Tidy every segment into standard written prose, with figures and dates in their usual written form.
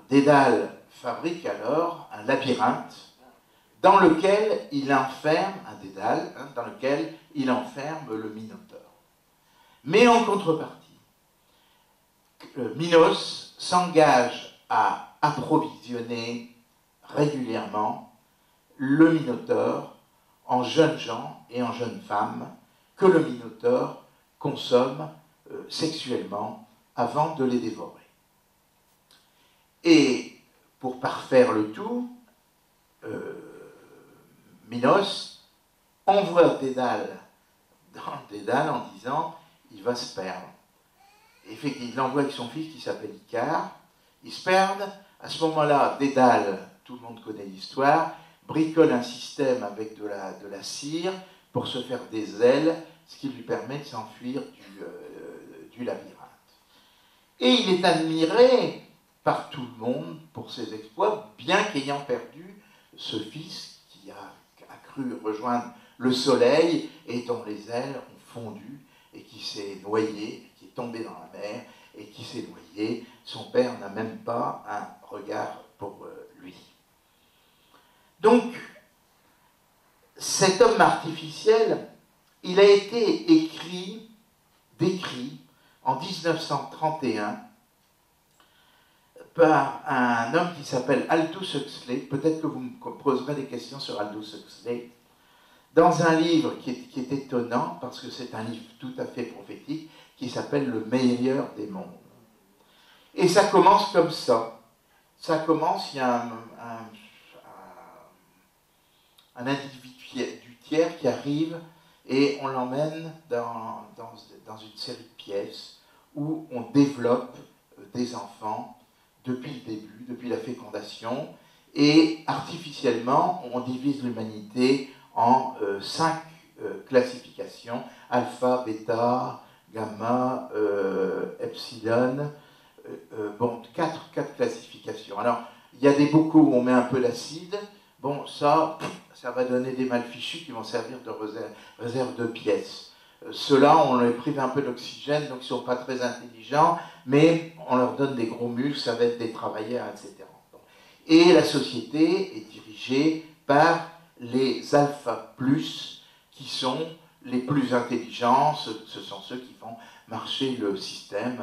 Dédale fabrique alors un labyrinthe dans lequel il enferme, un Dédale, dans lequel il enferme le Minotaure. Mais en contrepartie, Minos s'engage à approvisionner régulièrement le Minotaure en jeunes gens et en jeunes femmes que le Minotaure consomme sexuellement avant de les dévorer. Et pour parfaire le tout, Minos envoie Dédale dans Dédale en disant il va se perdre. Et effectivement, il l'envoie avec son fils qui s'appelle Icare. Ils se perdent. À ce moment-là, Dédale, tout le monde connaît l'histoire, bricole un système avec de la cire pour se faire des ailes, ce qui lui permet de s'enfuir du labyrinthe. Et il est admiré par tout le monde pour ses exploits, bien qu'ayant perdu ce fils qui a cru rejoindre le soleil et dont les ailes ont fondu et qui s'est noyé, qui est tombé dans la mer et qui s'est noyé. Son père n'a même pas un regard pour lui. Donc, cet homme artificiel, il a été décrit en 1931 par un homme qui s'appelle Aldous Huxley. Peut-être que vous me poserez des questions sur Aldous Huxley. Dans un livre qui est étonnant, parce que c'est un livre tout à fait prophétique, qui s'appelle Le meilleur des mondes. Et ça commence comme ça. Ça commence, il y a un individu tiers qui arrive et on l'emmène dans une série de pièces où on développe des enfants depuis le début, depuis la fécondation, et artificiellement, on divise l'humanité en 5 classifications, alpha, bêta, gamma, epsilon, bon, 4 classifications. Alors, il y a des bocaux où on met un peu d'acide, bon, ça va donner des mal fichus qui vont servir de réserve de pièces. Ceux-là, on leur prive un peu d'oxygène, donc ils ne sont pas très intelligents, mais on leur donne des gros muscles, ça va être des travailleurs, etc. Et la société est dirigée par les alpha plus, qui sont les plus intelligents, ce sont ceux qui font marcher le système,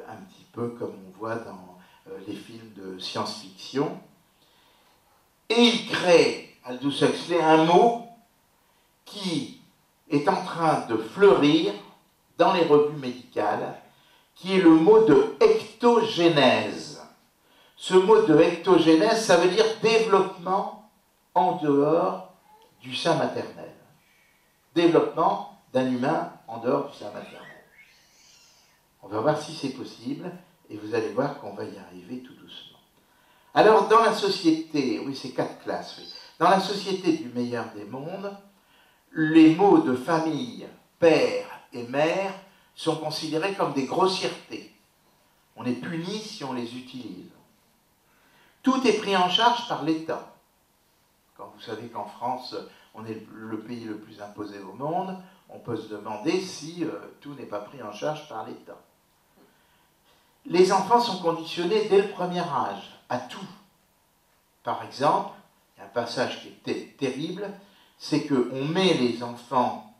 un petit peu comme on voit dans les films de science-fiction. Et il crée, Aldous Huxley, un mot qui est en train de fleurir dans les revues médicales, qui est le mot de ectogénèse. Ce mot de ectogénèse, ça veut dire développement en dehors du sein maternel. Développement d'un humain en dehors du sein maternel. On va voir si c'est possible, et vous allez voir qu'on va y arriver tout doucement. Alors, dans la société, oui, c'est 4 classes, oui. Dans la société du meilleur des mondes, les mots de famille, père et mère, sont considérés comme des grossièretés. On est puni si on les utilise. Tout est pris en charge par l'État. Quand vous savez qu'en France, on est le pays le plus imposé au monde, on peut se demander si tout n'est pas pris en charge par l'État. Les enfants sont conditionnés dès le premier âge, à tout. Par exemple, il y a un passage qui est terrible, c'est qu'on met les enfants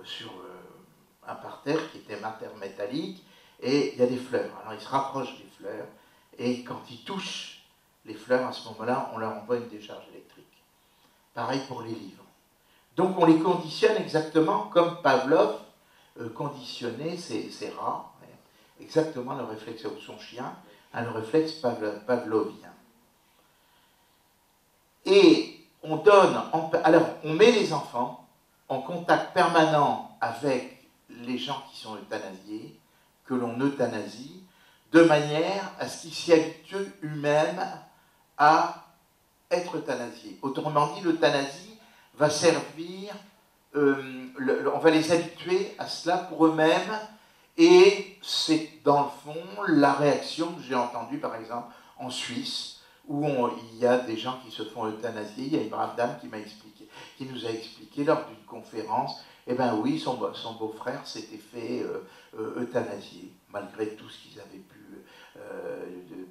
sur un parterre qui était un parterre métallique, et il y a des fleurs. Alors ils se rapprochent des fleurs, et quand ils touchent les fleurs, à ce moment-là, on leur envoie une décharge électrique. Pareil pour les livres. Donc on les conditionne exactement comme Pavlov conditionnait ses rats, exactement le réflexe, ou son chien, le réflexe pavlovien. Et on donne, alors on met les enfants en contact permanent avec les gens qui sont euthanasiés, que l'on euthanasie, de manière à ce qu'ils s'y habituent eux-mêmes à être euthanasiés. Autrement dit, l'euthanasie va servir, on va les habituer à cela pour eux-mêmes, et c'est dans le fond la réaction que j'ai entendue par exemple en Suisse, où il y a des gens qui se font euthanasier. Il y a une brave dame qui nous a expliqué lors d'une conférence, eh bien oui, son beau-frère s'était fait euthanasier, malgré tout ce qu'ils avaient pu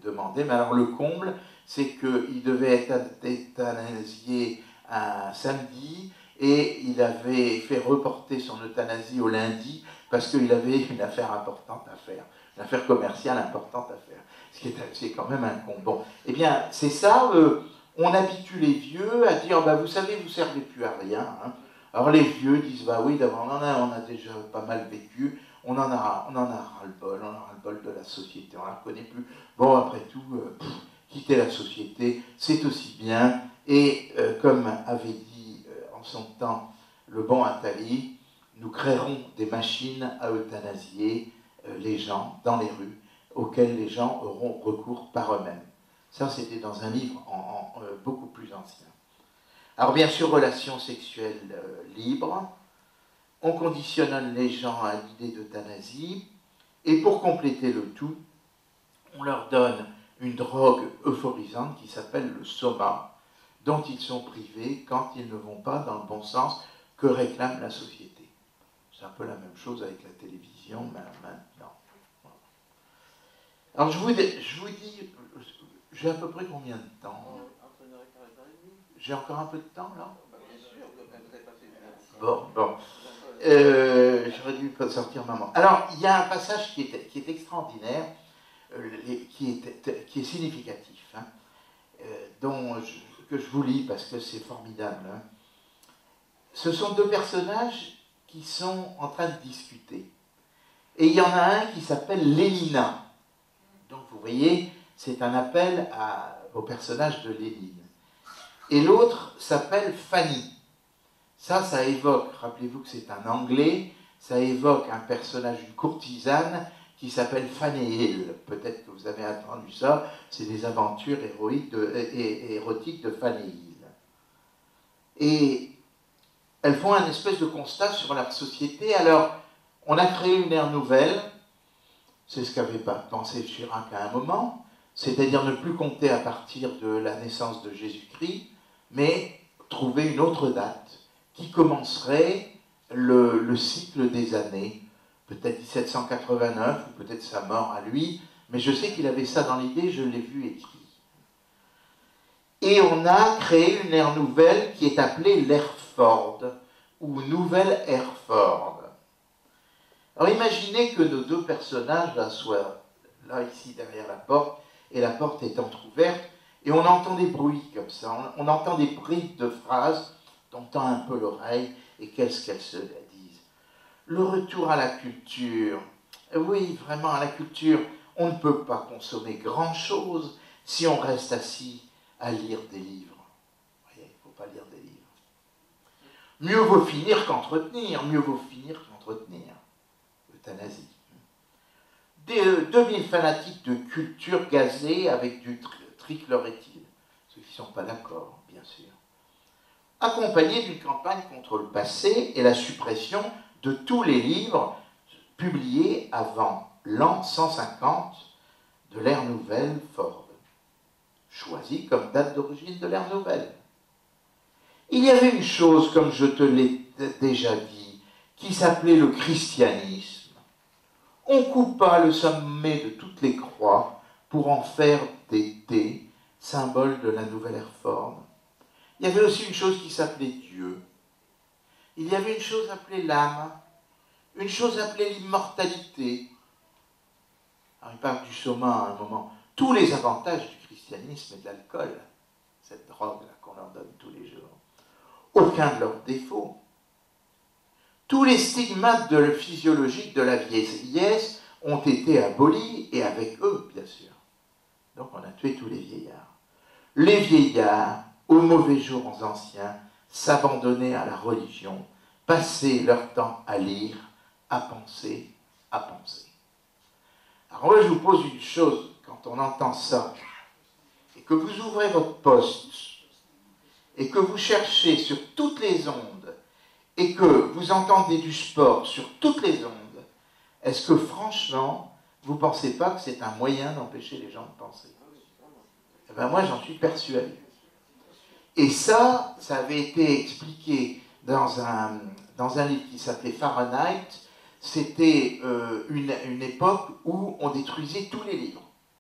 demandait. Mais alors le comble, c'est qu'il devait être euthanasié un samedi et il avait fait reporter son euthanasie au lundi parce qu'il avait une affaire importante à faire, une affaire commerciale importante à faire. C'est quand même un comble. Bon, eh bien, c'est ça, on habitue les vieux à dire, bah, vous savez, vous ne servez plus à rien. Hein. Alors les vieux disent, bah oui, d'abord, on a déjà pas mal vécu, on en a ras-le-bol, de la société, on ne la reconnaît plus. Bon, après tout, quitter la société, c'est aussi bien. Et comme avait dit en son temps le bon Attali, nous créerons des machines à euthanasier les gens dans les rues, auxquelles les gens auront recours par eux-mêmes. Ça, c'était dans un livre beaucoup plus ancien. Alors bien sûr, relations sexuelles libres, on conditionne les gens à l'idée d'euthanasie, et pour compléter le tout, on leur donne une drogue euphorisante qui s'appelle le soma, dont ils sont privés quand ils ne vont pas dans le bon sens que réclame la société. C'est un peu la même chose avec la télévision maintenant. Alors je vous dis, j'ai à peu près combien de temps? J'ai encore un peu de temps là? Bon. J'aurais dû sortir maman. Alors, il y a un passage qui est extraordinaire, qui est significatif, hein, que je vous lis parce que c'est formidable. Hein. Ce sont deux personnages qui sont en train de discuter. Et il y en a un qui s'appelle Lénina. Donc, vous voyez, c'est un appel au personnage de Lénine. Et l'autre s'appelle Fanny. Ça évoque, rappelez-vous que c'est un anglais, ça évoque un personnage, une courtisane qui s'appelle Fanny Hill. Peut-être que vous avez entendu ça, c'est des aventures érotiques de Fanny Hill. Et elles font un espèce de constat sur la société. Alors, on a créé une ère nouvelle, c'est ce qu'avait pensé Chirac à un moment, c'est-à-dire ne plus compter à partir de la naissance de Jésus-Christ, mais trouver une autre date qui commencerait le cycle des années, peut-être 1789, ou peut-être sa mort à lui, mais je sais qu'il avait ça dans l'idée, je l'ai vu écrit. Et on a créé une ère nouvelle qui est appelée l'ère Ford, ou Nouvelle Ère Ford. Alors imaginez que nos deux personnages là, soient là, ici, derrière la porte, et la porte est entrouverte, et on entend des bruits comme ça, on entend des bribes de phrases, on tend un peu l'oreille, et qu'est-ce qu'elles se disent? Le retour à la culture. Oui, vraiment, à la culture, on ne peut pas consommer grand-chose si on reste assis à lire des livres. Vous voyez, il ne faut pas lire des livres. Mieux vaut finir qu'entretenir, Euthanasie. 2000 fanatiques de culture gazés avec du trichloréthyl. Ceux qui ne sont pas d'accord, bien sûr. Accompagné d'une campagne contre le passé et la suppression de tous les livres publiés avant l'an 150 de l'ère nouvelle Ford, choisi comme date d'origine de l'ère nouvelle. Il y avait une chose, comme je te l'ai déjà dit, qui s'appelait le christianisme. On coupa le sommet de toutes les croix pour en faire des dés, symbole de la nouvelle ère Ford. Il y avait aussi une chose qui s'appelait Dieu. Il y avait une chose appelée l'âme, une chose appelée l'immortalité. Alors, il parle du soma à un moment. Tous les avantages du christianisme et de l'alcool, cette drogue qu'on leur donne tous les jours. Aucun de leurs défauts. Tous les stigmates physiologiques de la vieillesse ont été abolis, et avec eux, bien sûr. Donc on a tué tous les vieillards. Les vieillards, aux mauvais jours anciens, s'abandonnaient à la religion, passaient leur temps à lire, à penser, à penser. Alors moi, je vous pose une chose, quand on entend ça, et que vous ouvrez votre poste, et que vous cherchez sur toutes les ondes, et que vous entendez du sport sur toutes les ondes, est-ce que franchement, vous ne pensez pas que c'est un moyen d'empêcher les gens de penser? Eh bien moi, j'en suis persuadé. Et ça avait été expliqué dans un livre qui s'appelait Fahrenheit. C'était une époque où on détruisait tous les livres.